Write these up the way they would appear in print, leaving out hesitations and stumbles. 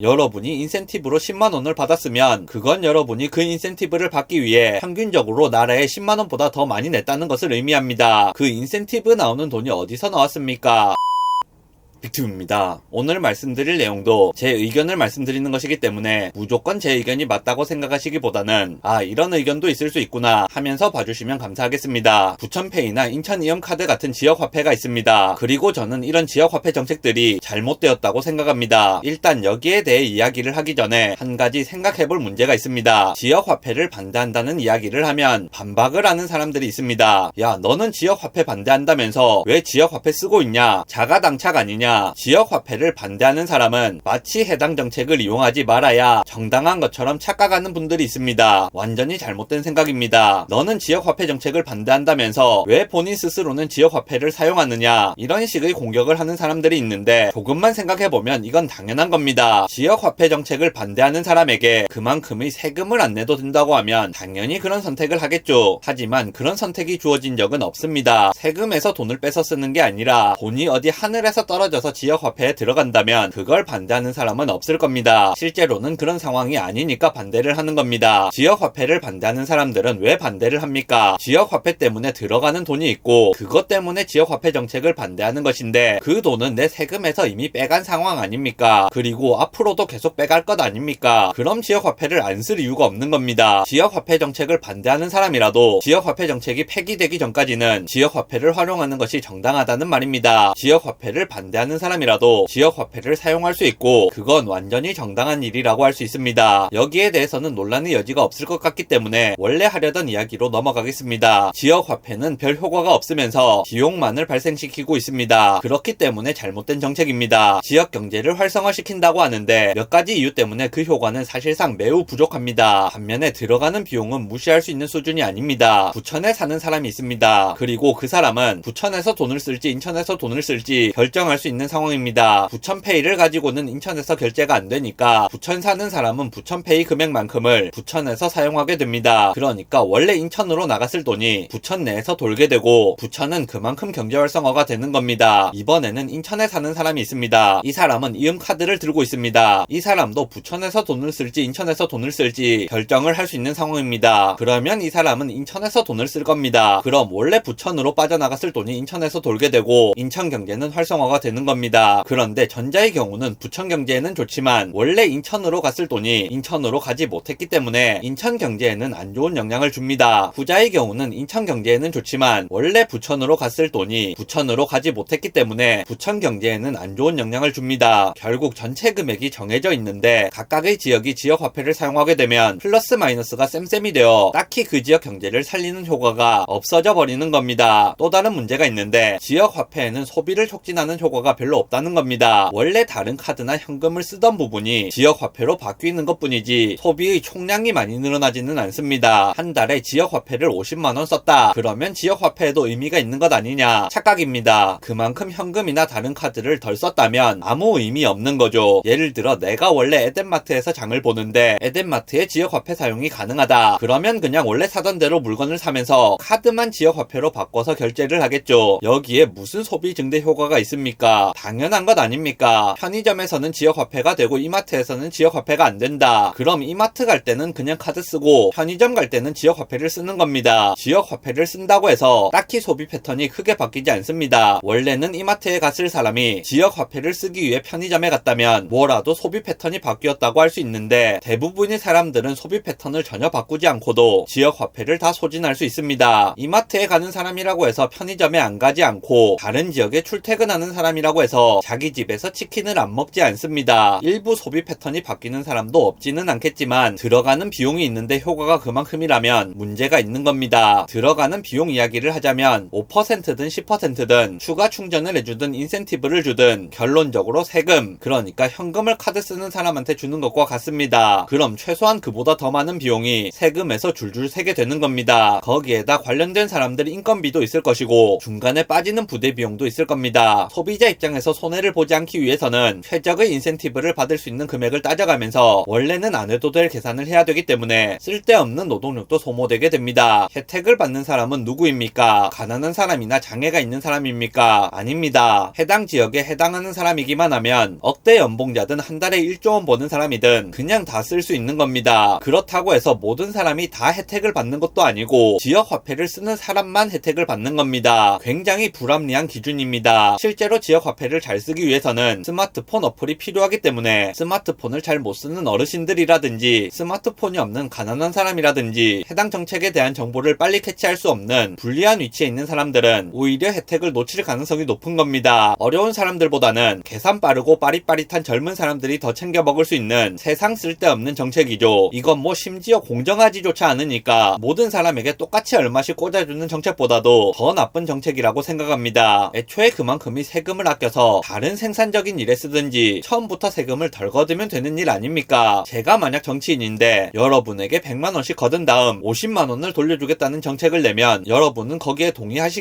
여러분이 인센티브로 10만원을 받았으면 그건 여러분이 그 인센티브를 받기 위해 평균적으로 나라에 10만원보다 더 많이 냈다는 것을 의미합니다. 그 인센티브 나오는 돈이 어디서 나왔습니까? 빅튜브입니다. 오늘 말씀드릴 내용도 제 의견을 말씀드리는 것이기 때문에 무조건 제 의견이 맞다고 생각하시기보다는 이런 의견도 있을 수 있구나 하면서 봐주시면 감사하겠습니다. 부천페이나 인천이음카드 같은 지역화폐가 있습니다. 그리고 저는 이런 지역화폐 정책들이 잘못되었다고 생각합니다. 일단 여기에 대해 이야기를 하기 전에 한 가지 생각해볼 문제가 있습니다. 지역화폐를 반대한다는 이야기를 하면 반박을 하는 사람들이 있습니다. 야, 너는 지역화폐 반대한다면서 왜 지역화폐 쓰고 있냐? 자가당착 아니냐? 지역화폐를 반대하는 사람은 마치 해당 정책을 이용하지 말아야 정당한 것처럼 착각하는 분들이 있습니다. 완전히 잘못된 생각입니다. 너는 지역화폐 정책을 반대한다면서 왜 본인 스스로는 지역화폐를 사용하느냐? 이런 식의 공격을 하는 사람들이 있는데 조금만 생각해보면 이건 당연한 겁니다. 지역화폐 정책을 반대하는 사람에게 그만큼의 세금을 안 내도 된다고 하면 당연히 그런 선택을 하겠죠. 하지만 그런 선택이 주어진 적은 없습니다. 세금에서 돈을 뺏어 쓰는 게 아니라 돈이 어디 하늘에서 떨어져 지역화폐에 들어간다면 그걸 반대하는 사람은 없을 겁니다. 실제로는 그런 상황이 아니니까 반대를 하는 겁니다. 지역화폐를 반대하는 사람들은 왜 반대를 합니까? 지역화폐 때문에 들어가는 돈이 있고 그것 때문에 지역화폐 정책을 반대하는 것인데 그 돈은 내 세금에서 이미 빼간 상황 아닙니까? 그리고 앞으로도 계속 빼갈 것 아닙니까? 그럼 지역화폐를 안 쓸 이유가 없는 겁니다. 지역화폐 정책을 반대하는 사람이라도 지역화폐 정책이 폐기되기 전까지는 지역화폐를 활용하는 것이 정당하다는 말입니다. 지역화폐를 반대하는 사람이라도 지역화폐를 사용할 수 있고 그건 완전히 정당한 일이라고 할 수 있습니다. 여기에 대해서는 논란의 여지가 없을 것 같기 때문에 원래 하려던 이야기로 넘어가겠습니다. 지역화폐는 별 효과가 없으면서 비용만을 발생시키고 있습니다. 그렇기 때문에 잘못된 정책입니다. 지역경제를 활성화시킨다고 하는데 몇 가지 이유 때문에 그 효과는 사실상 매우 부족합니다. 반면에 들어가는 비용은 무시할 수 있는 수준이 아닙니다. 부천에 사는 사람이 있습니다. 그리고 그 사람은 부천에서 돈을 쓸지 인천에서 돈을 쓸지 결정할 수 있는 상황입니다. 부천페이를 가지고는 인천에서 결제가 안 되니까 부천 사는 사람은 부천페이 금액만큼을 부천에서 사용하게 됩니다. 그러니까 원래 인천으로 나갔을 돈이 부천 내에서 돌게 되고 부천은 그만큼 경제 활성화가 되는 겁니다. 이번에는 인천에 사는 사람이 있습니다. 이 사람은 이음카드를 들고 있습니다. 이 사람도 부천에서 돈을 쓸지 인천에서 돈을 쓸지 결정을 할 수 있는 상황입니다. 그러면 이 사람은 인천에서 돈을 쓸 겁니다. 그럼 원래 부천으로 빠져나갔을 돈이 인천에서 돌게 되고 인천 경제는 활성화가 되는 겁니다. 그런데 전자의 경우는 부천 경제에는 좋지만 원래 인천으로 갔을 돈이 인천으로 가지 못했기 때문에 인천 경제에는 안 좋은 영향을 줍니다. 후자의 경우는 인천 경제에는 좋지만 원래 부천으로 갔을 돈이 부천으로 가지 못했기 때문에 부천 경제에는 안 좋은 영향을 줍니다. 결국 전체 금액이 정해져 있는데 각각의 지역이 지역화폐를 사용하게 되면 플러스 마이너스가 쌤쌤이 되어 딱히 그 지역 경제를 살리는 효과가 없어져 버리는 겁니다. 또 다른 문제가 있는데 지역화폐에는 소비를 촉진하는 효과가 별로 없다는 겁니다. 원래 다른 카드나 현금을 쓰던 부분이 지역화폐로 바뀌는 것뿐이지 소비의 총량이 많이 늘어나지는 않습니다. 한 달에 지역화폐를 50만원 썼다. 그러면 지역화폐에도 의미가 있는 것 아니냐? 착각입니다. 그만큼 현금이나 다른 카드를 덜 썼다면 아무 의미 없는 거죠. 예를 들어 내가 원래 에덴마트에서 장을 보는데 에덴마트에 지역화폐 사용이 가능하다. 그러면 그냥 원래 사던 대로 물건을 사면서 카드만 지역화폐로 바꿔서 결제를 하겠죠. 여기에 무슨 소비 증대 효과가 있습니까? 당연한 것 아닙니까? 편의점에서는 지역화폐가 되고 이마트에서는 지역화폐가 안 된다. 그럼 이마트 갈 때는 그냥 카드 쓰고 편의점 갈 때는 지역화폐를 쓰는 겁니다. 지역화폐를 쓴다고 해서 딱히 소비 패턴이 크게 바뀌지 않습니다. 원래는 이마트에 갔을 사람이 지역화폐를 쓰기 위해 편의점에 갔다면 뭐라도 소비 패턴이 바뀌었다고 할 수 있는데 대부분의 사람들은 소비 패턴을 전혀 바꾸지 않고도 지역화폐를 다 소진할 수 있습니다. 이마트에 가는 사람이라고 해서 편의점에 안 가지 않고 다른 지역에 출퇴근하는 사람이라고 해서 자기 집에서 치킨을 안 먹지 않습니다. 일부 소비 패턴이 바뀌는 사람도 없지는 않겠지만 들어가는 비용이 있는데 효과가 그만큼이라면 문제가 있는 겁니다. 들어가는 비용 이야기를 하자면 5%든 10%든 추가 충전을 해주든 인센티브를 주든 결론적으로 세금, 그러니까 현금을 카드 쓰는 사람한테 주는 것과 같습니다. 그럼 최소한 그보다 더 많은 비용이 세금에서 줄줄 새게 되는 겁니다. 거기에다 관련된 사람들 인건비도 있을 것이고 중간에 빠지는 부대 비용도 있을 겁니다. 소비자 입장에서 손해를 보지 않기 위해서는 최적의 인센티브를 받을 수 있는 금액을 따져가면서 원래는 안 해도 될 계산을 해야 되기 때문에 쓸데없는 노동력도 소모되게 됩니다. 혜택을 받는 사람은 누구입니까? 가난한 사람이나 장애가 있는 사람입니까? 아닙니다. 해당 지역에 해당하는 사람이기만 하면 억대 연봉자든 한 달에 1조 원 버는 사람이든 그냥 다 쓸 수 있는 겁니다. 그렇다고 해서 모든 사람이 다 혜택을 받는 것도 아니고 지역 화폐를 쓰는 사람만 혜택을 받는 겁니다. 굉장히 불합리한 기준입니다. 실제로 지역 화폐를 잘 쓰기 위해서는 스마트폰 어플이 필요하기 때문에 스마트폰을 잘 못 쓰는 어르신들이라든지 스마트폰이 없는 가난한 사람이라든지 해당 정책에 대한 정보를 빨리 캐치할 수 없는 불리한 위치에 있는 사람들은 오히려 혜택을 놓칠 가능성이 높은 겁니다. 어려운 사람들보다는 계산 빠르고 빠릿빠릿한 젊은 사람들이 더 챙겨 먹을 수 있는 세상 쓸데없는 정책이죠. 이건 뭐 심지어 공정하지조차 않으니까 모든 사람에게 똑같이 얼마씩 꽂아주는 정책보다도 더 나쁜 정책이라고 생각합니다. 애초에 그만큼이 세금을 아껴서 다른 생산적인 일에 쓰든지 처음부터 세금을 덜 거두면 되는 일 아닙니까? 제가 만약 정치인인데 여러분에게 100만원씩 거둔 다음 50만원을 돌려주겠다는 정책을 내면 여러분은 거기에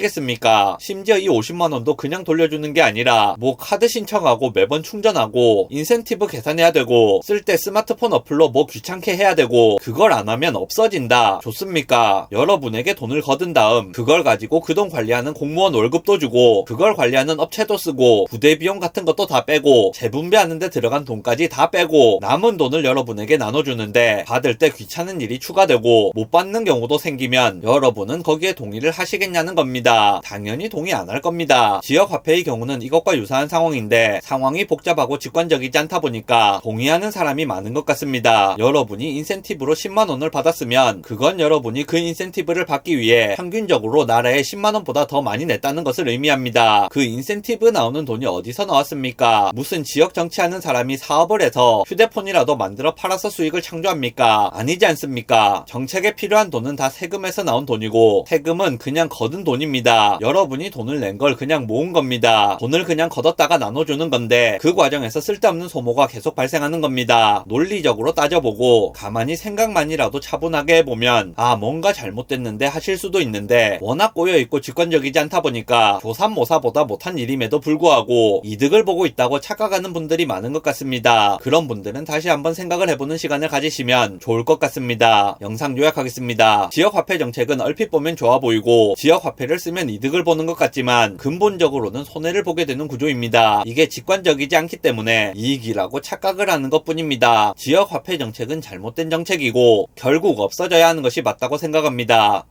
동의하시겠습니까? 심지어 이 50만원도 그냥 돌려주는 게 아니라 뭐 카드 신청하고 매번 충전하고 인센티브 계산해야 되고 쓸 때 스마트폰 어플로 뭐 귀찮게 해야 되고 그걸 안 하면 없어진다. 좋습니까? 여러분에게 돈을 거둔 다음 그걸 가지고 그 돈 관리하는 공무원 월급도 주고 그걸 관리하는 업체도 쓰고 부대 비용 같은 것도 다 빼고 재분배하는 데 들어간 돈까지 다 빼고 남은 돈을 여러분에게 나눠주는데 받을 때 귀찮은 일이 추가되고 못 받는 경우도 생기면 여러분은 거기에 동의를 하시겠냐는 겁니다. 당연히 동의 안 할 겁니다. 지역화폐의 경우는 이것과 유사한 상황인데 상황이 복잡하고 직관적이지 않다 보니까 동의하는 사람이 많은 것 같습니다. 여러분이 인센티브로 10만원을 받았으면 그건 여러분이 그 인센티브를 받기 위해 평균적으로 나라에 10만원보다 더 많이 냈다는 것을 의미합니다. 그 인센티브 나오는 돈이 어디서 나왔습니까? 무슨 지역 정치하는 사람이 사업을 해서 휴대폰이라도 만들어 팔아서 수익을 창조합니까? 아니지 않습니까? 정책에 필요한 돈은 다 세금에서 나온 돈이고 세금은 그냥 거둔 돈입니다. 여러분이 돈을 낸 걸 그냥 모은 겁니다. 돈을 그냥 걷었다가 나눠주는 건데 그 과정에서 쓸데없는 소모가 계속 발생하는 겁니다. 논리적으로 따져보고 가만히 생각만이라도 차분하게 해보면 아 뭔가 잘못됐는데 하실 수도 있는데 워낙 꼬여있고 직관적이지 않다 보니까 조삼모사보다 못한 일임에도 불구하고 이득을 보고 있다고 착각하는 분들이 많은 것 같습니다. 그런 분들은 다시 한번 생각을 해보는 시간을 가지시면 좋을 것 같습니다. 영상 요약하겠습니다. 지역화폐 정책은 얼핏 보면 좋아 보이고 지역화폐를 쓰면 이득을 보는 것 같지만 근본적으로는 손해를 보게 되는 구조입니다. 이게 직관적이지 않기 때문에 이익이라고 착각을 하는 것 뿐입니다. 지역화폐 정책은 잘못된 정책이고 결국 없어져야 하는 것이 맞다고 생각합니다.